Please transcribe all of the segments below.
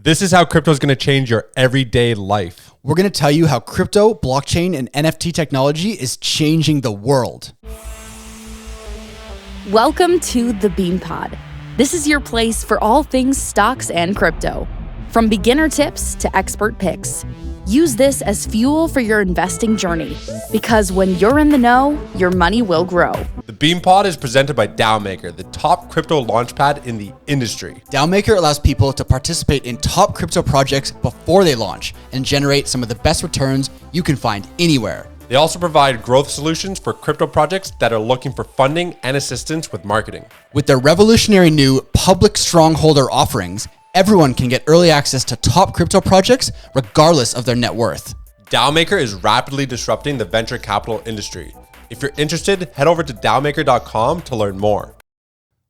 This is how crypto is going to change your everyday life. We're going to tell you how crypto, blockchain, and NFT technology is changing the world. Welcome to the Beanpod. This is your place for all things stocks and crypto. From beginner tips to expert picks. Use this as fuel for your investing journey, because when you're in the know, your money will grow. The Beanpod is presented by DAOmaker, the top crypto launchpad in the industry. DAOmaker allows people to participate in top crypto projects before they launch and generate some of the best returns you can find anywhere. They also provide growth solutions for crypto projects that are looking for funding and assistance with marketing. With their revolutionary new public strongholder offerings, everyone can get early access to top crypto projects regardless of their net worth. DAOmaker is rapidly disrupting the venture capital industry. If you're interested, head over to DAOmaker.com to learn more.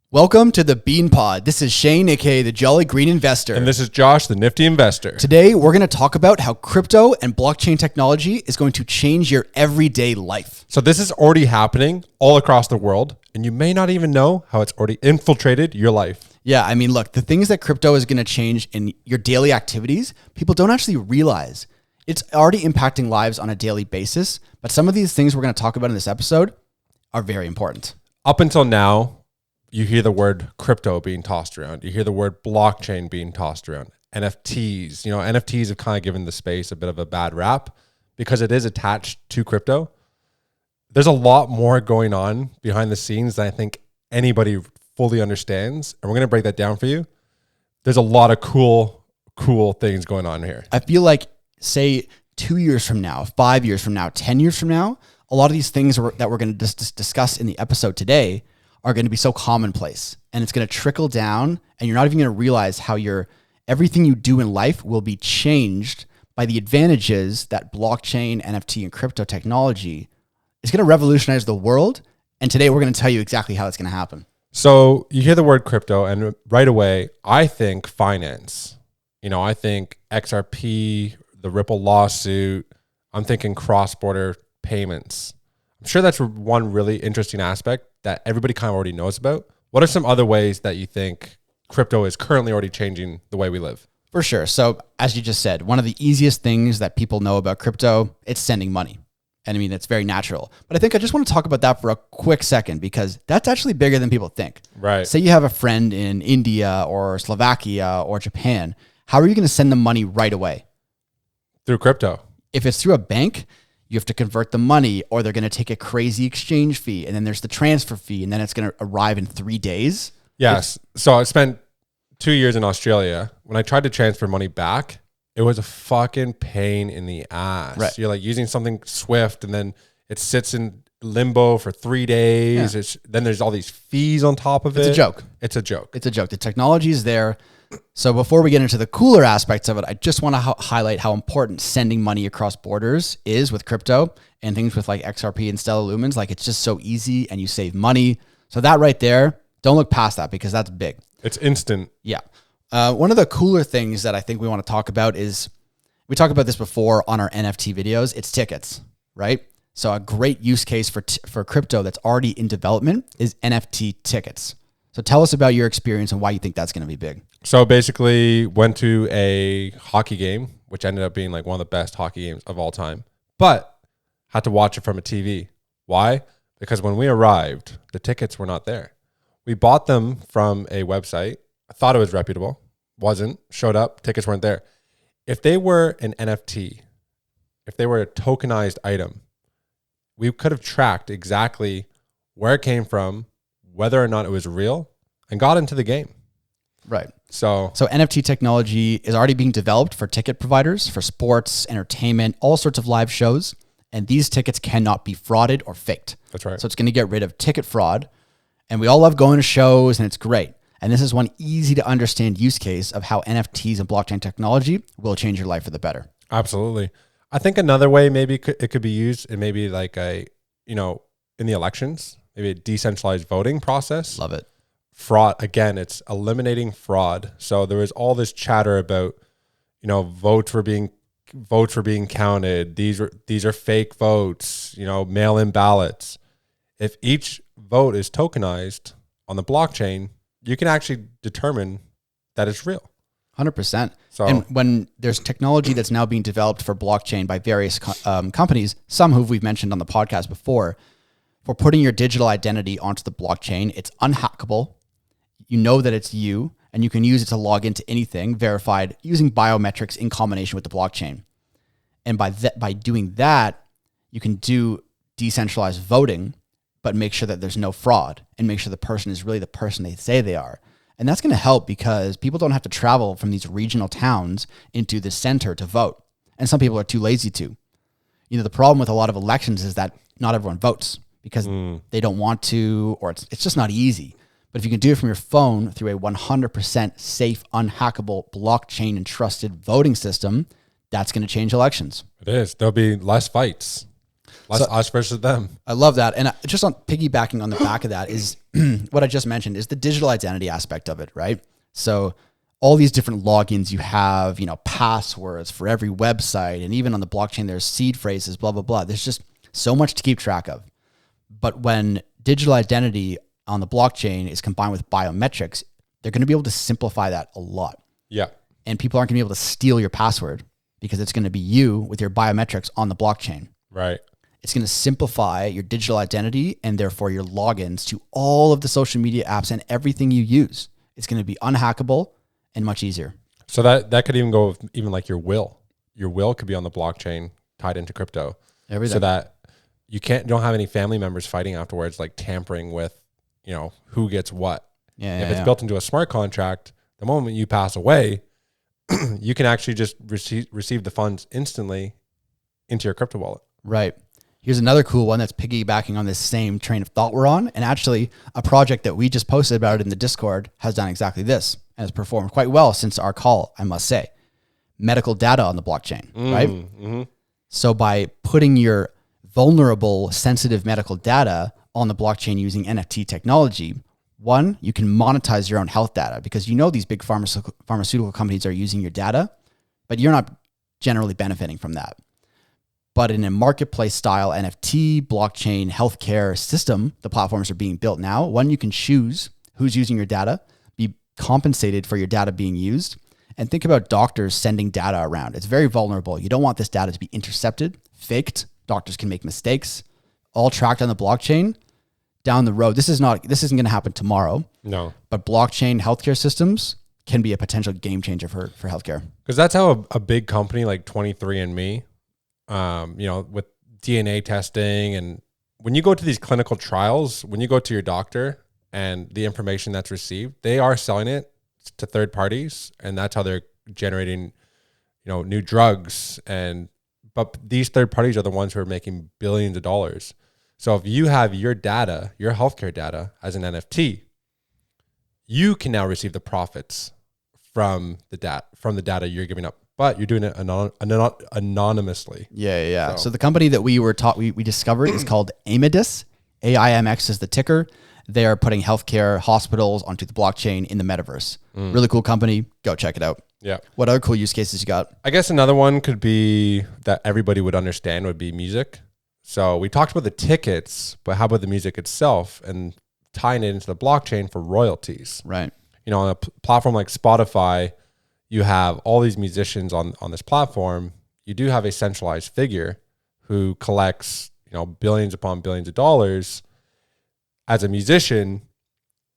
Welcome to the Beanpod. This is Shane, aka the Jolly Green Investor. And this is Josh, the Nifty Investor. Today, we're going to talk about how crypto and blockchain technology is going to change your everyday life. So this is already happening all across the world, and you may not even know how it's already infiltrated your life. Yeah, I mean, look, the things that crypto is going to change in your daily activities, people don't actually realize. It's already impacting lives on a daily basis, but some of these things we're going to talk about in this episode are very important. Up until now, you hear the word crypto being tossed around. You hear the word blockchain being tossed around. NFTs. NFTs have kind of given the space a bit of a bad rap because it is attached to crypto. There's a lot more going on behind the scenes than I think anybody fully understands. And we're going to break that down for you. There's a lot of cool things going on here. I feel like, say, 2 years from now, 5 years from now, 10 years from now, a lot of these things that we're going to discuss in the episode today are going to be so commonplace, and it's going to trickle down, and you're not even going to realize how everything you do in life will be changed by the advantages that blockchain, NFT, and crypto technology is going to revolutionize the world. And today we're going to tell you exactly how it's going to happen. So you hear the word crypto, and right away, I think finance. I think XRP, the Ripple lawsuit. I'm thinking cross-border payments. I'm sure that's one really interesting aspect that everybody kind of already knows about. What are some other ways that you think crypto is currently already changing the way we live? For sure. So as you just said, one of the easiest things that people know about crypto, it's sending money. And I mean, it's very natural. But I think I just want to talk about that for a quick second, because that's actually bigger than people think. Right. Say you have a friend in India or Slovakia or Japan. How are you going to send them money right away? Through crypto. If it's through a bank, you have to convert the money, or they're going to take a crazy exchange fee. And then there's the transfer fee, and then it's going to arrive in 3 days. Yes. So I spent 2 years in Australia. When I tried to transfer money back, it was a fucking pain in the ass. Right. You're like using something Swift, and then it sits in limbo for 3 days. Yeah. Then there's all these fees on top of it. It's a joke. It's a joke. It's a joke. The technology is there. So before we get into the cooler aspects of it, I just want to highlight how important sending money across borders is with crypto and things with like XRP and Stellar Lumens. Like, it's just so easy and you save money. So that right there, don't look past that, because that's big. It's instant. Yeah. One of the cooler things that I think we want to talk about is, we talked about this before on our NFT videos, it's tickets, right? So a great use case for crypto that's already in development is NFT tickets. So tell us about your experience and why you think that's going to be big. So basically went to a hockey game, which ended up being like one of the best hockey games of all time, but had to watch it from a TV. Why? Because when we arrived, the tickets were not there. We bought them from a website. I thought it was reputable. Wasn't. Showed up. Tickets weren't there. If they were an NFT, if they were a tokenized item, we could have tracked exactly where it came from, whether or not it was real, and got into the game. Right. So NFT technology is already being developed for ticket providers, for sports, entertainment, all sorts of live shows. And these tickets cannot be frauded or faked. That's right. So it's going to get rid of ticket fraud. And we all love going to shows, and it's great. And this is one easy to understand use case of how NFTs and blockchain technology will change your life for the better. Absolutely. I think another way maybe it could be used in maybe like in the elections, maybe a decentralized voting process. Love it. Fraud, again, it's eliminating fraud. So there was all this chatter about, votes were being counted. These are fake votes, mail-in ballots. If each vote is tokenized on the blockchain, you can actually determine that it's real. 100%. So- And when there's technology that's now being developed for blockchain by various companies, some who we've mentioned on the podcast before, for putting your digital identity onto the blockchain, it's unhackable. You know that it's you, and you can use it to log into anything verified using biometrics in combination with the blockchain. And by doing that, you can do decentralized voting, but make sure that there's no fraud and make sure the person is really the person they say they are. And that's going to help because people don't have to travel from these regional towns into the center to vote. And some people are too lazy to. You know, the problem with a lot of elections is that not everyone votes because they don't want to, or it's just not easy. But if you can do it from your phone through a 100% safe, unhackable, blockchain and trusted voting system, that's going to change elections. It is. There'll be less fights. Less us versus them. I love that. And just on piggybacking on the back of that is what I just mentioned is the digital identity aspect of it, right? So all these different logins you have, you know, passwords for every website, and even on the blockchain, there's seed phrases, blah, blah, blah. There's just so much to keep track of. But when digital identity on the blockchain is combined with biometrics, they're going to be able to simplify that a lot. Yeah. And people aren't going to be able to steal your password because it's going to be you with your biometrics on the blockchain. Right. It's going to simplify your digital identity and therefore your logins to all of the social media apps and everything you use. It's going to be unhackable and much easier. So that could even go with even like your will. Your will could be on the blockchain tied into crypto. Everything. So that you don't have any family members fighting afterwards, like tampering with, you know, who gets what. If it's built into a smart contract, the moment you pass away, you can actually just receive the funds instantly into your crypto wallet. Right. Here's another cool one that's piggybacking on this same train of thought we're on. And actually a project that we just posted about in the Discord has done exactly this and has performed quite well since our call, I must say. Medical data on the blockchain, right? Mm-hmm. So by putting your vulnerable, sensitive medical data on the blockchain using NFT technology, one, you can monetize your own health data because you know these big pharmaceutical companies are using your data, but you're not generally benefiting from that. But in a marketplace style NFT, blockchain, healthcare system, the platforms are being built now. One, you can choose who's using your data, be compensated for your data being used. And think about doctors sending data around. It's very vulnerable. You don't want this data to be intercepted, faked. Doctors can make mistakes, all tracked on the blockchain. Down the road, this isn't going to happen tomorrow. No. But blockchain healthcare systems can be a potential game changer for healthcare. Because that's how a big company like 23andMe, you know, with DNA testing, and when you go to these clinical trials, when you go to your doctor and the information that's received, they are selling it to third parties, and that's how they're generating, you know, new drugs. But these third parties are the ones who are making billions of dollars. So if you have your data, your healthcare data as an NFT, you can now receive the profits from the data you're giving up, but you're doing it anonymously. Yeah. So the company that we discovered is called Amidus. AIMX is the ticker. They are putting healthcare hospitals onto the blockchain in the metaverse. Really cool company. Go check it out. Yeah. What other cool use cases you got? I guess another one could be that everybody would understand would be music. So we talked about the tickets, but how about the music itself and tying it into the blockchain for royalties? Right. You know, on a platform like Spotify, you have all these musicians on this platform. You do have a centralized figure who collects, you know, billions upon billions of dollars. As a musician,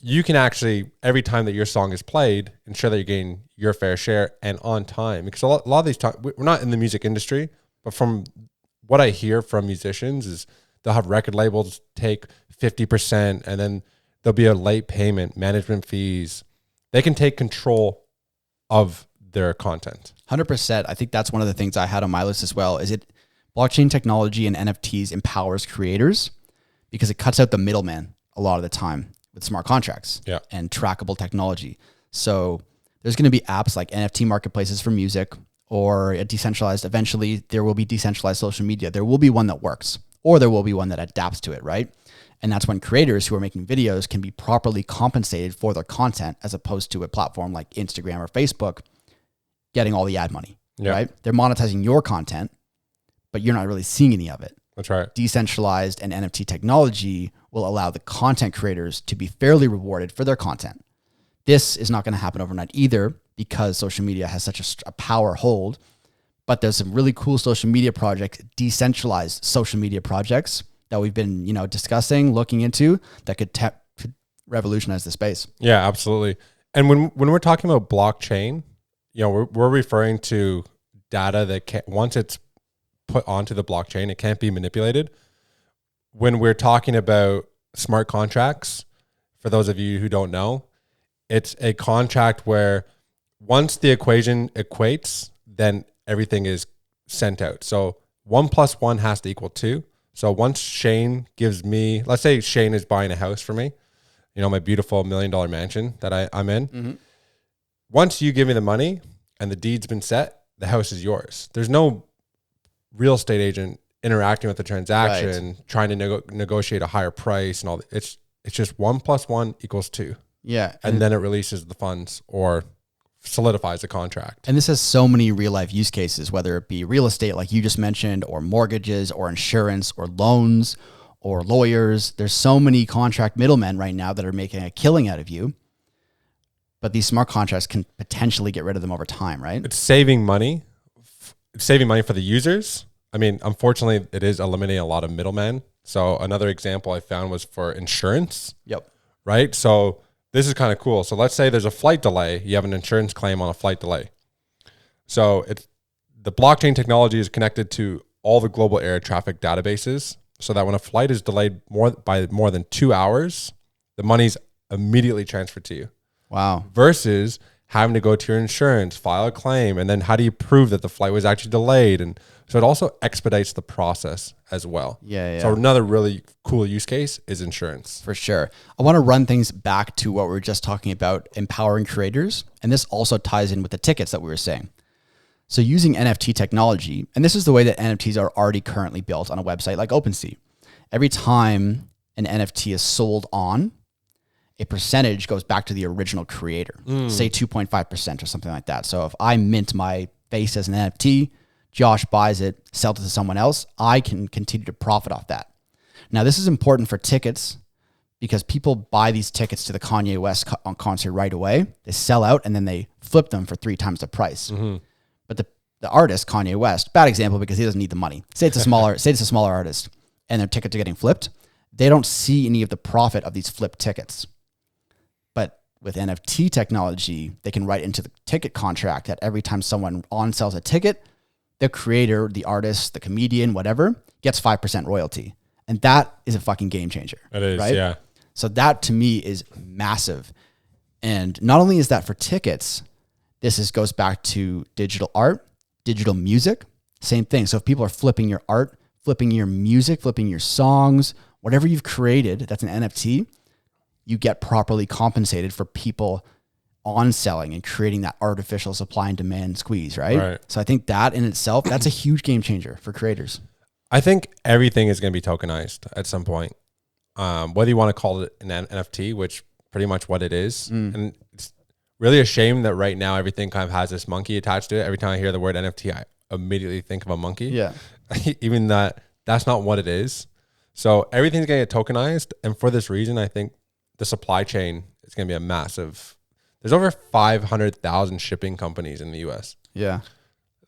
you can actually, every time that your song is played, ensure that you're getting your fair share and on time. Because a lot of these times, we're not in the music industry, but from what I hear from musicians is they'll have record labels take 50%, and then there'll be a late payment, management fees. They can take control of their content. 100%. I think that's one of the things I had on my list as well. Is it blockchain technology and NFTs empowers creators because it cuts out the middleman a lot of the time with smart contracts and trackable technology. So there's going to be apps like NFT marketplaces for music, or a decentralized, eventually there will be decentralized social media. There will be one that works, or there will be one that adapts to it, right? And that's when creators who are making videos can be properly compensated for their content, as opposed to a platform like Instagram or Facebook getting all the ad money, right? They're monetizing your content, but you're not really seeing any of it. That's right. Decentralized and NFT technology will allow the content creators to be fairly rewarded for their content. This is not going to happen overnight either, because social media has such a power hold. But there's some really cool social media projects, decentralized social media projects that we've been, discussing, looking into that could revolutionize the space. Yeah, absolutely. And when we're talking about blockchain, we're referring to data that once it's put onto the blockchain, it can't be manipulated. When we're talking about smart contracts, for those of you who don't know, it's a contract where once the equation equates, then everything is sent out. So 1 + 1 has to equal 2. So once Shane gives me, let's say Shane is buying a house for me, my beautiful $1 million mansion that I'm in. Mm-hmm. Once you give me the money and the deed's been set, the house is yours. There's no real estate agent interacting with the transaction, trying to negotiate a higher price and all. It's just 1 + 1 = 2. Yeah. And then it releases the funds or solidifies the contract. And this has so many real life use cases, whether it be real estate, like you just mentioned, or mortgages or insurance or loans or lawyers. There's so many contract middlemen right now that are making a killing out of you. But these smart contracts can potentially get rid of them over time, right? It's saving money. It's saving money for the users. I mean, unfortunately, it is eliminating a lot of middlemen. So another example I found was for insurance. Yep. Right? So this is kind of cool. So let's say there's a flight delay. You have an insurance claim on a flight delay. So the blockchain technology is connected to all the global air traffic databases so that when a flight is delayed by more than 2 hours, the money's immediately transferred to you. Wow. Versus having to go to your insurance, file a claim, and then how do you prove that the flight was actually delayed? And so it also expedites the process as well. Yeah. So another really cool use case is insurance. For sure. I want to run things back to what we were just talking about, empowering creators. And this also ties in with the tickets that we were saying. So using NFT technology, and this is the way that NFTs are already currently built on a website like OpenSea. Every time an NFT is sold on, a percentage goes back to the original creator, say 2.5% or something like that. So if I mint my face as an NFT, Josh buys it, sells it to someone else, I can continue to profit off that. Now, this is important for tickets because people buy these tickets to the Kanye West concert right away. They sell out and then they flip them for 3 times the price. Mm-hmm. But the artist, Kanye West, bad example because he doesn't need the money. Say it's a smaller artist and their tickets are getting flipped. They don't see any of the profit of these flipped tickets. But with NFT technology, they can write into the ticket contract that every time someone on-sells a ticket, the creator, the artist, the comedian, whatever, gets 5% royalty. And that is a fucking game changer. It is, right? Yeah. So that to me is massive. And not only is that for tickets, this goes back to digital art, digital music, same thing. So if people are flipping your art, flipping your music, flipping your songs, whatever you've created, that's an NFT, you get properly compensated for people on selling and creating that artificial supply and demand squeeze, right? So I think that in itself, that's a huge game changer for creators. I think everything is going to be tokenized at some point. Whether you want to call it an NFT, which pretty much what it is. And it's really a shame that right now everything kind of has this monkey attached to it. Every time I hear the word NFT, I immediately think of a monkey. Yeah. Even that's not what it is. So everything's going to get tokenized. And for this reason, I think the supply chain is going to be a massive. There's over 500,000 shipping companies in the US. Yeah.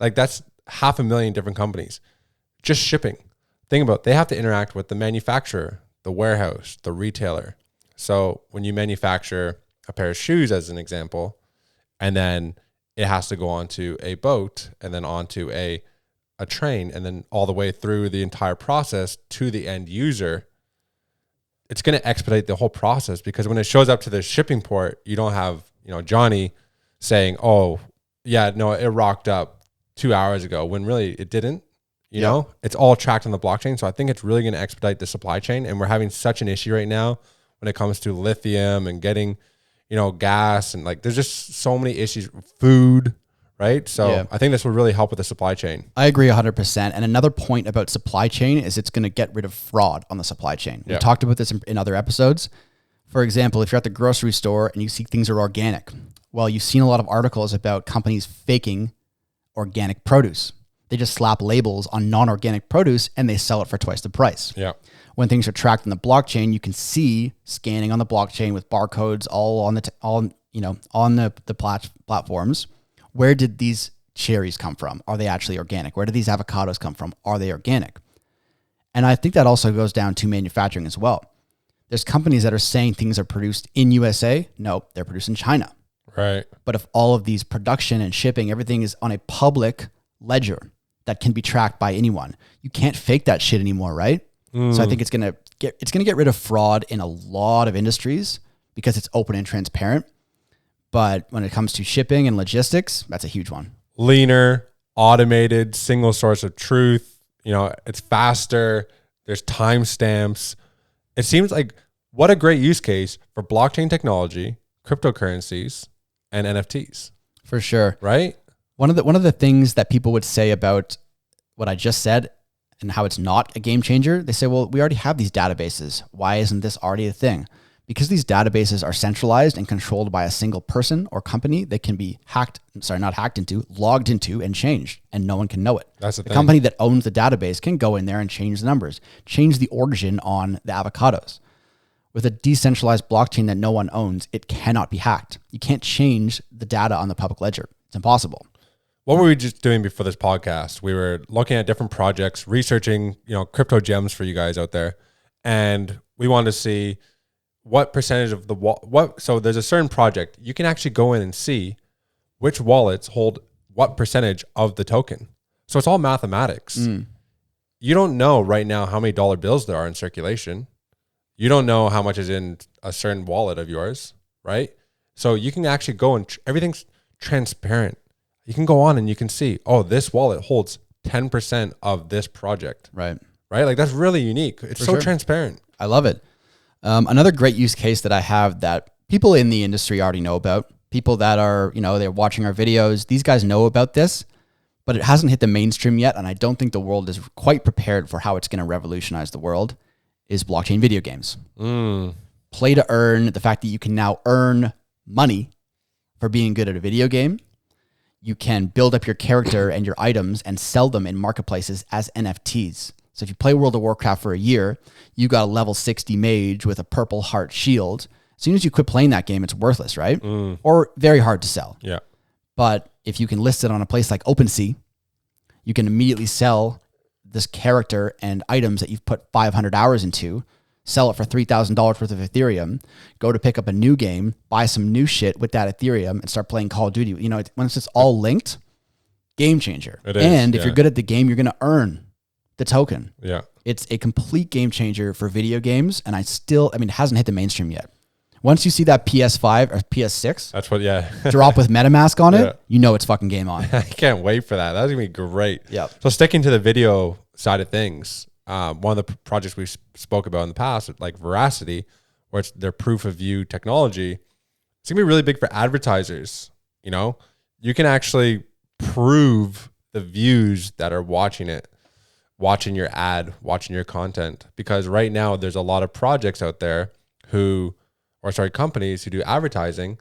Like that's 500,000 different companies. Just shipping. Think about it. They have to interact with the manufacturer, the warehouse, the retailer. So when you manufacture a pair of shoes, as an example, and then it has to go onto a boat and then onto a train and then all the way through the entire process to the end user, it's going to expedite the whole process because when it shows up to the shipping port, you don't have, Johnny saying, oh, yeah, no, it rocked up 2 hours ago when really it didn't. You know, it's all tracked on the blockchain. So I think it's really going to expedite the supply chain. And we're having such an issue right now when it comes to lithium and getting, gas and like, there's just so many issues, food, right? So I think this will really help with the supply chain. I agree 100%. And another point about supply chain is it's going to get rid of fraud on the supply chain. We talked about this in other episodes. For example, if you're at the grocery store and you see things are organic, well, you've seen a lot of articles about companies faking organic produce. They just slap labels on non-organic produce and they sell it for twice the price. Yeah. When things are tracked in the blockchain, you can see scanning on the blockchain with barcodes all on the platforms, where did these cherries come from? Are they actually organic? Where did these avocados come from? Are they organic? And I think that also goes down to manufacturing as well. There's companies that are saying things are produced in USA. No, they're produced in China. Right. But if all of these production and shipping, everything is on a public ledger that can be tracked by anyone, you can't fake that shit anymore, right? So I think it's gonna get rid of fraud in a lot of industries because it's open and transparent. But when it comes to shipping and logistics, that's a huge one. Leaner, automated, single source of truth. It's faster. There's timestamps. It seems like what a great use case for blockchain technology, cryptocurrencies, and NFTs. For sure. Right? One of the things that people would say about what I just said and how it's not a game changer, they say, well, we already have these databases. Why isn't this already a thing? Because these databases are centralized and controlled by a single person or company, they can be logged into and changed, and no one can know it. That's the thing. Company that owns the database can go in there and change the numbers, change the origin on the avocados. With a decentralized blockchain that no one owns, it cannot be hacked. You can't change the data on the public ledger. It's impossible. What were we just doing before this podcast? We were looking at different projects, researching, crypto gems for you guys out there. And we wanted to see what percentage of so there's a certain project, you can actually go in and see which wallets hold what percentage of the token. So it's all mathematics. You don't know right now how many dollar bills there are in circulation. You don't know how much is in a certain wallet of yours, right? So you can actually go and everything's transparent. You can go on and you can see, this wallet holds 10% of this project. Right. Like that's really unique. It's so transparent. I love it. Another great use case that I have that people in the industry already know about, people that are, they're watching our videos, these guys know about this, but it hasn't hit the mainstream yet. And I don't think the world is quite prepared for how it's going to revolutionize the world, is blockchain video games. Play to earn, the fact that you can now earn money for being good at a video game. You can build up your character and your items and sell them in marketplaces as NFTs. So if you play World of Warcraft for a year, you got a level 60 mage with a purple heart shield. As soon as you quit playing that game, it's worthless, right? Or very hard to sell. Yeah. But if you can list it on a place like OpenSea, you can immediately sell this character and items that you've put 500 hours into, sell it for $3,000 worth of Ethereum, go to pick up a new game, buy some new shit with that Ethereum and start playing Call of Duty. Once it's all linked, game changer. It is, and if you're good at the game, you're going to earn the token. Yeah. It's a complete game changer for video games. And it hasn't hit the mainstream yet. Once you see that PS5 or PS6 that's what, drop with MetaMask on it, it's fucking game on. I can't wait for that. That's going to be great. Yeah. So sticking to the video side of things, one of the projects we spoke about in the past, like Veracity, where it's their proof of view technology, it's going to be really big for advertisers. You can actually prove the views that are watching your ad, watching your content. Because right now there's a lot of projects out there companies who do advertising,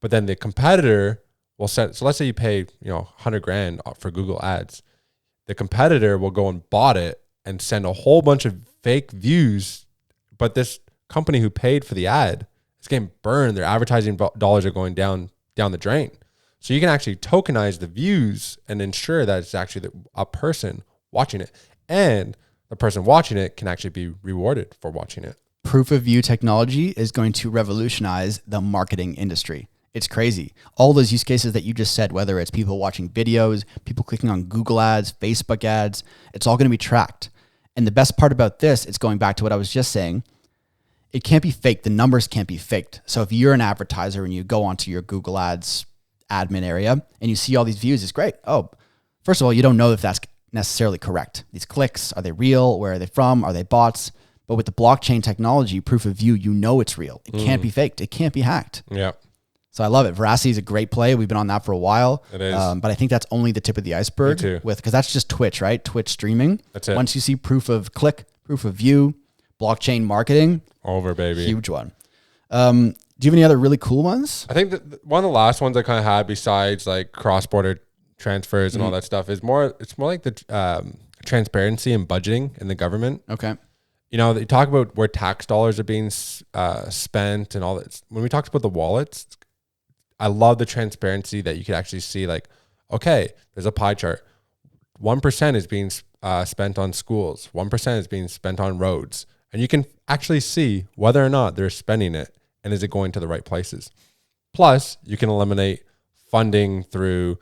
but then the competitor will so let's say you pay, $100,000 for Google ads. The competitor will go and bought it and send a whole bunch of fake views, but this company who paid for the ad is getting burned. Their advertising dollars are going down the drain. So you can actually tokenize the views and ensure that it's actually a person watching it, and the person watching it can actually be rewarded for watching it. Proof of view technology is going to revolutionize the marketing industry. It's crazy. All those use cases that you just said, whether it's people watching videos, people clicking on Google ads, Facebook ads, it's all going to be tracked. And the best part about this, it's going back to what I was just saying. It can't be faked. The numbers can't be faked. So if you're an advertiser and you go onto your Google ads admin area and you see all these views, it's great. Oh, first of all, you don't know if that's necessarily correct. These clicks, are they real? Where are they from? Are they bots? But with the blockchain technology, proof of view, it's real. It can't be faked. It can't be hacked. Yeah. So I love it. Veracity is a great play. We've been on that for a while. It is. But I think that's only the tip of the iceberg. Me too. Because that's just Twitch, right? Twitch streaming. That's it. Once you see proof of click, proof of view, blockchain marketing. Over, baby. Huge one. Do you have any other really cool ones? I think that one of the last ones I kind of had, besides like cross-border transfers and all that stuff, it's more like the transparency and budgeting in the government. Okay. They talk about where tax dollars are being spent and all that. When we talked about the wallets, I love the transparency that you could actually see, like, okay, there's a pie chart. 1% is being spent on schools. 1% is being spent on roads. And you can actually see whether or not they're spending it and is it going to the right places. Plus, you can eliminate funding through,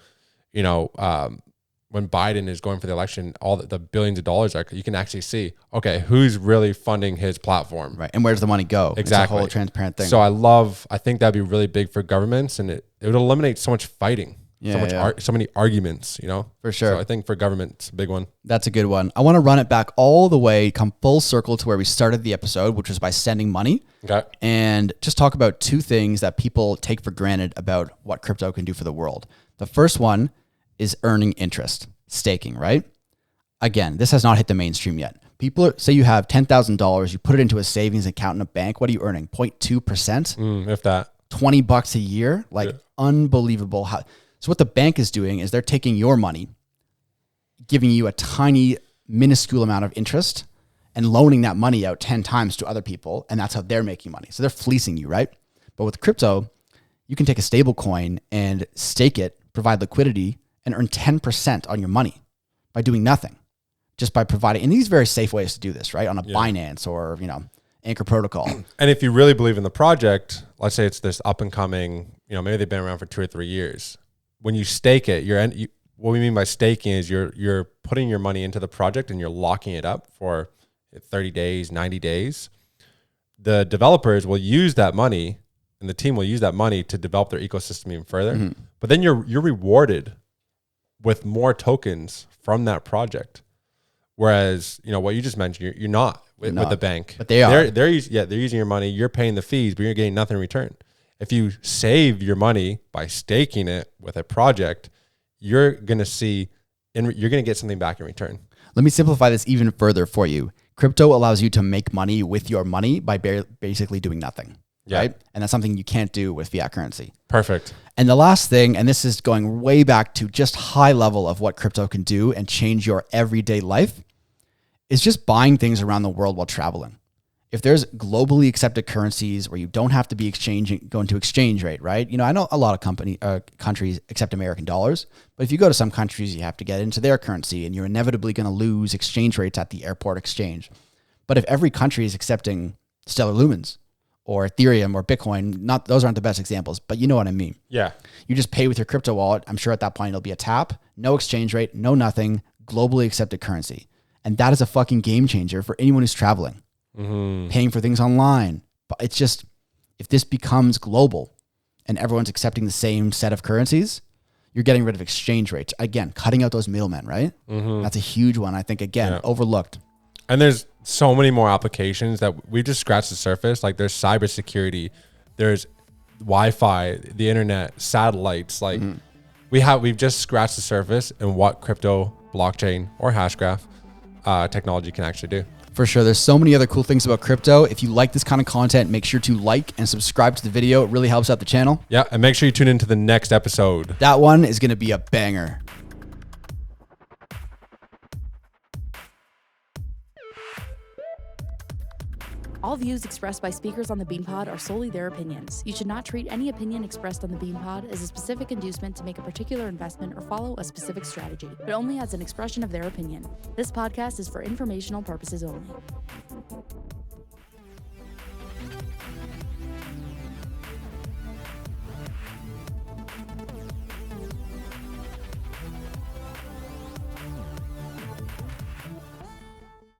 when Biden is going for the election, all the billions of dollars, you can actually see, okay, who's really funding his platform. Right. And where does the money go? Exactly. It's a whole transparent thing. So I think that'd be really big for governments, and it would eliminate so much fighting. So many arguments, For sure. So I think for government, it's a big one. That's a good one. I want to run it back all the way, come full circle to where we started the episode, which was by sending money. Okay. And just talk about two things that people take for granted about what crypto can do for the world. The first one is earning interest, staking, right? Again, this has not hit the mainstream yet. People say you have $10,000, you put it into a savings account in a bank. What are you earning? 0.2%? If that. $20 a year? Unbelievable. So what the bank is doing is they're taking your money, giving you a tiny, minuscule amount of interest and loaning that money out 10 times to other people. And that's how they're making money. So they're fleecing you, right? But with crypto, you can take a stable coin and stake it, provide liquidity, and earn 10% on your money by doing nothing, just by providing, and these very safe ways to do this, right? On a Binance or, Anchor Protocol. And if you really believe in the project, let's say it's this up and coming, maybe they've been around for 2 or 3 years. When you stake it, what we mean by staking is you're putting your money into the project and you're locking it up for 30 days, 90 days. The developers will use that money, and the team will use that money to develop their ecosystem even further. Mm-hmm. But then you're rewarded with more tokens from that project. Whereas, what you just mentioned, you're not with the bank. But they are. They're using your money. You're paying the fees, but you're getting nothing in return. If you save your money by staking it with a project, you're going to get something back in return. Let me simplify this even further for you. Crypto allows you to make money with your money by basically doing nothing, right? And that's something you can't do with fiat currency. Perfect. And the last thing, and this is going way back to just high level of what crypto can do and change your everyday life, is just buying things around the world while traveling. If there's globally accepted currencies where you don't have to be going to exchange rate, right? I know a lot of countries accept American dollars, but if you go to some countries, you have to get into their currency and you're inevitably going to lose exchange rates at the airport exchange. But if every country is accepting Stellar Lumens or Ethereum or Bitcoin, those aren't the best examples, but you know what I mean. Yeah. You just pay with your crypto wallet. I'm sure at that point it'll be a tap, no exchange rate, no nothing, globally accepted currency. And that is a fucking game changer for anyone who's traveling. Mm-hmm. Paying for things online. But it's just, if this becomes global and everyone's accepting the same set of currencies, you're getting rid of exchange rates. Again, cutting out those middlemen, right? Mm-hmm. That's a huge one, I think, overlooked. And there's so many more applications that we just scratched the surface. Like there's cybersecurity, there's Wi-Fi, the internet, satellites. Like we've just scratched the surface in what crypto, blockchain, or hashgraph technology can actually do. For sure. There's so many other cool things about crypto. If you like this kind of content, make sure to like and subscribe to the video. It really helps out the channel. Yeah. And make sure you tune into the next episode. That one is going to be a banger. All views expressed by speakers on the Beanpod are solely their opinions. You should not treat any opinion expressed on the Beanpod as a specific inducement to make a particular investment or follow a specific strategy, but only as an expression of their opinion. This podcast is for informational purposes only.